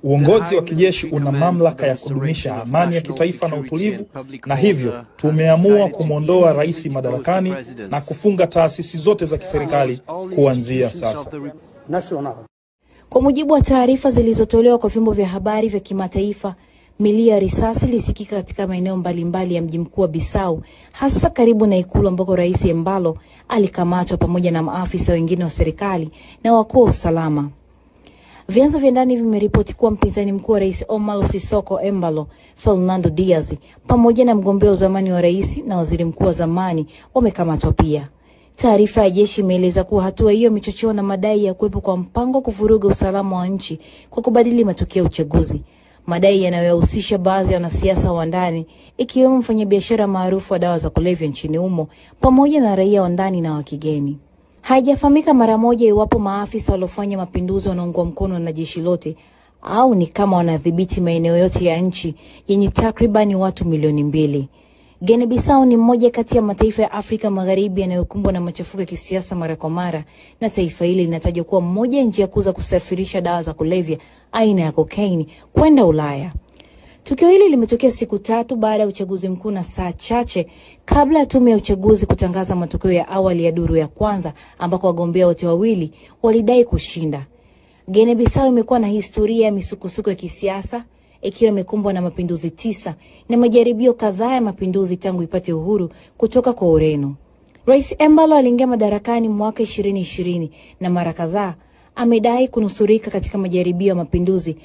Uongozi wa kijeshi una mamlaka ya kudumisha amani ya kitaifa na utulivu, na hivyo tumeamua kumwondoa rais madarakani na kufunga taasisi zote za kiserikali kuanzia sasa. Kwa mujibu wa taarifa zilizotolewa kwa vyombo vya habari vya kimataifa, milio ya risasi ilisikika katika maeneo mbalimbali ya mji mkuu wa Bissau, hasa karibu na ikulu ambako Rais Embalo alikamatwa pamoja na maafisa wengine wa serikali na wakuu wa usalama. Vyanzo vya ndani vimeripoti kuwa mpinzani mkuu wa Rais Omar Sissoko Embalo, Fernando Diaz, pamoja na mgombea wa zamani wa rais na waziri mkuu wa zamani wamekamatwa pia. Taarifa ya jeshi imeeleza kuwa hatua hiyo imechochewa na madai ya kuwepo kwa mpango kuvuruga usalama wa nchi kwa kubadili matokeo ya uchaguzi, madai yanayohusisha baadhi ya wanasiasa wa ndani, ikiwemo mfanyabiashara maarufu wa dawa za kulevya nchini humo, pamoja na raia wa ndani na wa kigeni. Haijafahamika mara moja iwapo maafisa waliofanya mapinduzi wanaungwa mkono na jeshi lote au ni kama wanadhibiti maeneo yote ya nchi yenye takribani watu milioni 2. Guinea Bissau ni mmoja kati ya mataifa ya Afrika Magharibi yanayokumbwa na machafuko ya kisiasa mara kwa mara, na taifa hili linatajwa kuwa mmoja ya njia kuu za kusafirisha dawa za kulevya aina ya cocaine kwenda Ulaya. Tukio hili limetokea siku 3 baada ya uchaguzi mkuu na saa chache kabla ya tume ya uchaguzi kutangaza matokeo ya awali ya duru ya kwanza, ambako wagombea wote wawili walidai kushinda. Guinea Bissau imekuwa na historia ya misukosuko ya kisiasa, ikiwa imekumbwa na mapinduzi 9 na majaribio kadhaa ya mapinduzi tangu ipate uhuru kutoka kwa Ureno. Rais Embalo aliingia madarakani mwaka 2020 na mara kadhaa amedai kunusurika katika majaribio ya mapinduzi